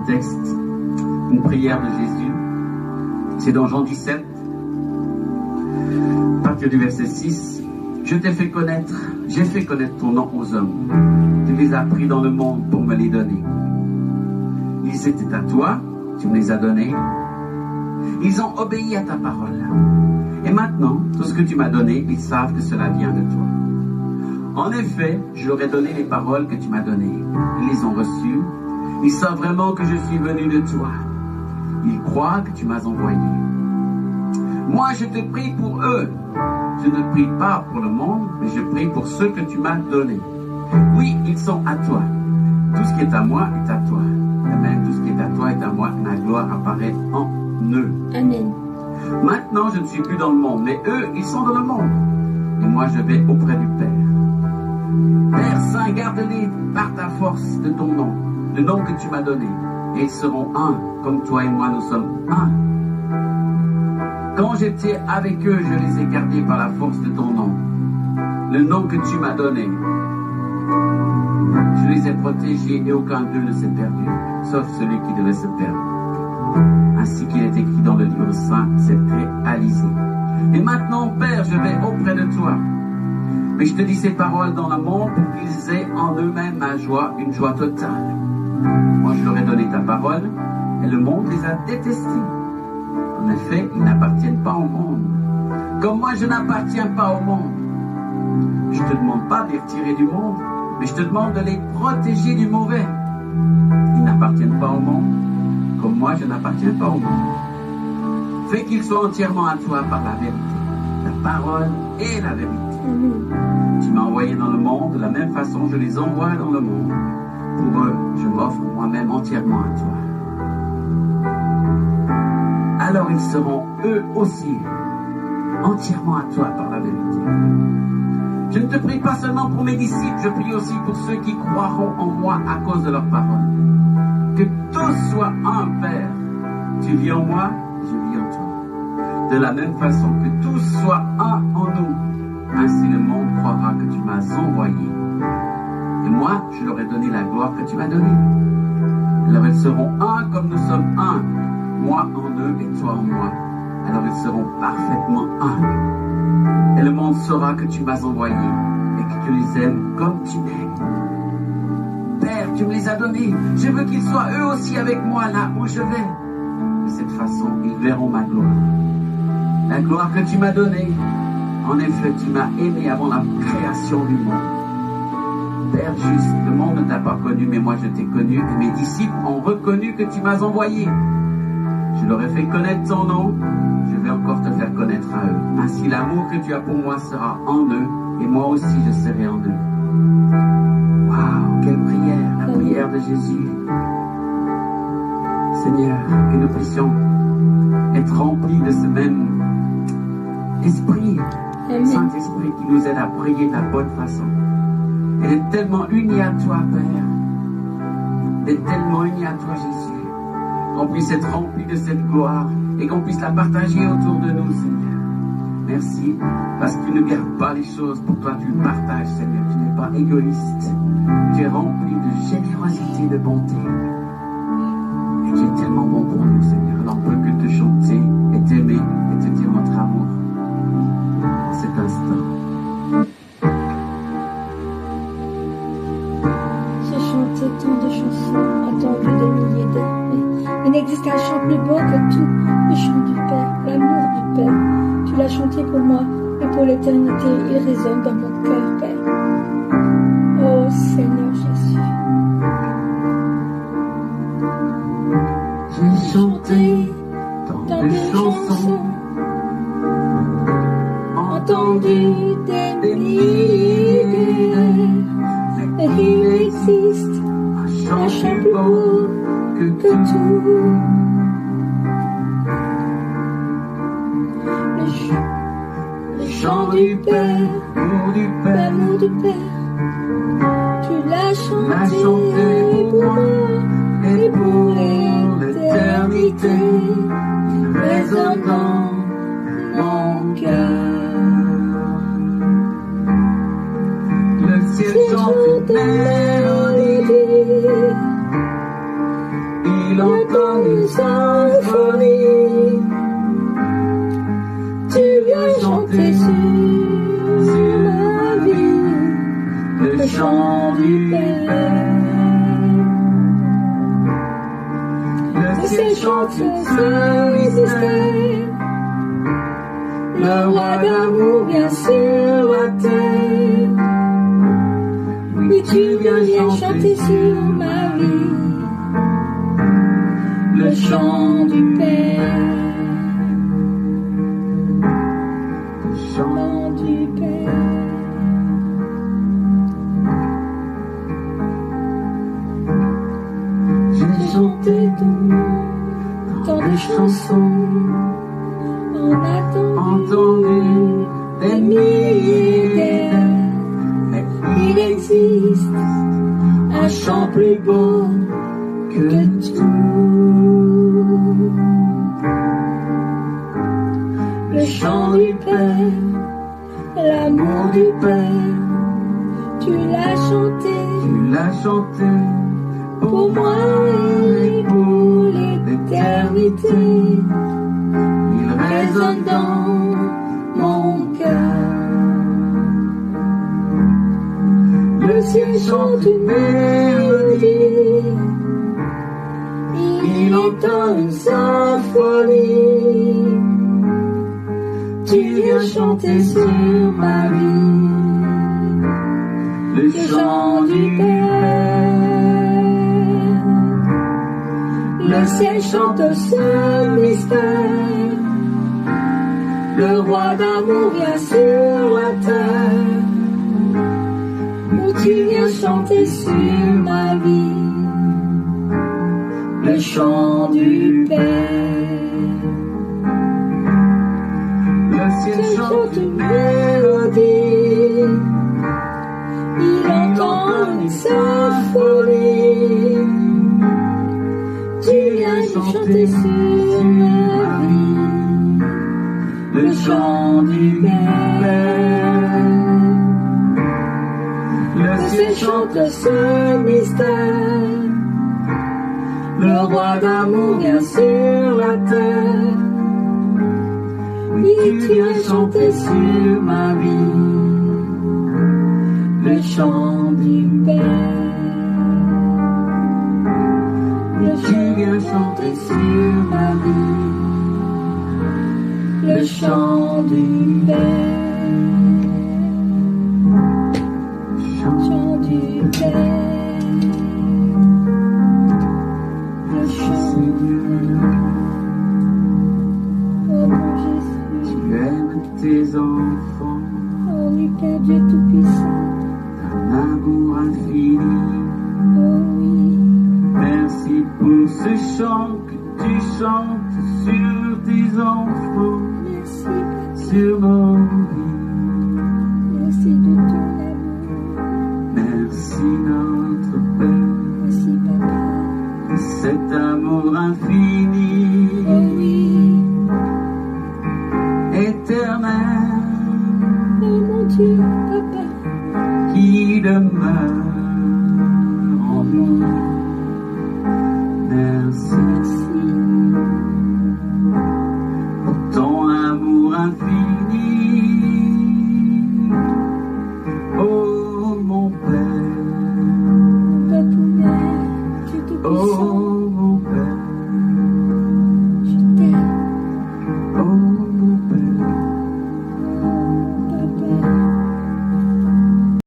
texte, une prière de Jésus. C'est dans Jean 17, à partir du verset 6. Je t'ai fait connaître, j'ai fait connaître ton nom aux hommes. Tu les as pris dans le monde pour me les donner. Ils étaient à toi, tu me les as donnés. Ils ont obéi à ta parole. Et maintenant, tout ce que tu m'as donné, ils savent que cela vient de toi. En effet, je leur ai donné les paroles que tu m'as données. Ils les ont reçues. Ils savent vraiment que je suis venu de toi. Ils croient que tu m'as envoyé. Moi, je te prie pour eux. Je ne prie pas pour le monde, mais je prie pour ceux que tu m'as donnés. Oui, ils sont à toi. Tout ce qui est à moi est à toi. Et même tout ce qui est à toi est à moi. Ma gloire apparaît en eux. Amen. Maintenant, je ne suis plus dans le monde, mais eux, ils sont dans le monde. Et moi, je vais auprès du Père. Père Saint, garde-les par ta force de ton nom, le nom que tu m'as donné. Et ils seront un, comme toi et moi, nous sommes un. Quand j'étais avec eux, je les ai gardés par la force de ton nom, le nom que tu m'as donné. Je les ai protégés et aucun d'eux ne s'est perdu, sauf celui qui devait se perdre. Ainsi qu'il est écrit dans le livre saint, c'est réalisé. Et maintenant, Père, je vais auprès de toi. Mais je te dis ces paroles dans le monde pour qu'ils aient en eux-mêmes ma joie, une joie totale. Moi, je leur ai donné ta parole, et le monde les a détestés. En effet, ils n'appartiennent pas au monde. Comme moi, je n'appartiens pas au monde. Je ne te demande pas de les retirer du monde, mais je te demande de les protéger du mauvais. Ils n'appartiennent pas au monde, comme moi, je n'appartiens pas au monde. Fais qu'ils soient entièrement à toi par la vérité. La parole est la vérité. Tu m'as envoyé dans le monde, de la même façon, je les envoie dans le monde. Pour eux, je m'offre moi-même entièrement à toi. Alors ils seront eux aussi entièrement à toi par la vérité. Je ne te prie pas seulement pour mes disciples, je prie aussi pour ceux qui croiront en moi à cause de leur parole. Que tous soient un, Père. Tu vis en moi, je vis en toi. De la même façon, que tous soient un en nous. Ainsi le monde croira que tu m'as envoyé. Et moi, je leur ai donné la gloire que tu m'as donnée. Alors ils seront un comme nous sommes un. Moi en eux et toi en moi. Alors ils seront parfaitement un. Et le monde saura que tu m'as envoyé et que tu les aimes comme tu m'aimes. Père, tu me les as donnés. Je veux qu'ils soient eux aussi avec moi là où je vais. De cette façon, ils verront ma gloire. La gloire que tu m'as donnée. En effet, tu m'as aimé avant la création du monde. Père juste, le monde ne t'a pas connu, mais moi je t'ai connu, et mes disciples ont reconnu que tu m'as envoyé. Je leur ai fait connaître ton nom, je vais encore te faire connaître à eux. Ainsi l'amour que tu as pour moi sera en eux, et moi aussi je serai en eux. Waouh, quelle prière, la prière de Jésus. Seigneur, que nous puissions être remplis de ce même esprit, Saint-Esprit qui nous aide à prier de la bonne façon. Et d'être tellement unis à toi, Père. D'être tellement unis à toi, Jésus. Qu'on puisse être remplis de cette gloire et qu'on puisse la partager autour de nous, Seigneur. Merci, parce que tu ne gardes pas les choses. Pour toi, tu le partages, Seigneur. Tu n'es pas égoïste. Tu es rempli de générosité, de bonté. Et tu es tellement bon pour nous, Seigneur. On ne peut que te chanter et t'aimer et te dire notre amour. En cet instant. Tant de chansons entendues des milliers d'années. Il n'existe qu'un chant plus beau que tout, le chant du Père, l'amour du Père. Tu l'as chanté pour moi et pour l'éternité, il résonne dans mon cœur, Père. Oh Seigneur Jésus. J'ai chanté tant de chansons, entendu des milliers, et il existe un chant plus beau que tout. Le chant du Père, l'amour du Père. Tu l'as chanté pour moi et pour l'éternité. Il résonne dans mon cœur. Le ciel chante une mélodie. Il ciel chante ce mystère. Le roi d'amour vient sur la terre. Oui, tu viens chanter sur ma vie le chant du Père. Le chant du Père. J'ai chanté ton nom, tant de chansons, on a entendu des milliers. Mais il existe un chant plus beau que tout. Le chant du Père, l'amour du Père, tu l'as chanté pour moi et pour l'éternité. Il résonne dans mon cœur. Le ciel chante une mélodie, il entend une symphonie. Tu viens chanter sur ma vie le chant du Père. Le ciel chante ce mystère. Le roi d'amour vient sur la terre. Où tu viens chanter sur ma vie le chant du Père. Le ciel chante une mélodie, il entend une symphonie. Tu viens chanter sur ma vie le chant du Père. Le ciel chante ce mystère. Le roi d'amour vient sur la terre. Oui, tu viens chanter sur ma vie le chant du Père. Tu viens chanter sur ma vie le chant du Père. Chant du Père. Le chant du Père. Oh mon Jésus. Tu aimes tes enfants. Oh oui, Père Dieu Tout-Puissant. D'un amour infini. Oh oui. Merci pour ce chant que tu chantes sur tes enfants. Merci, Papa. Sur nos vies. Merci de ton amour. Merci notre Père. Merci, Papa. De cet amour infini. Oh oui. Éternel. Oh mon Dieu, Papa. Qui demeure en moi. Merci. Merci. Pour ton amour infini. Oh mon Père. Papa, Dieu Tout-Puissant. Oh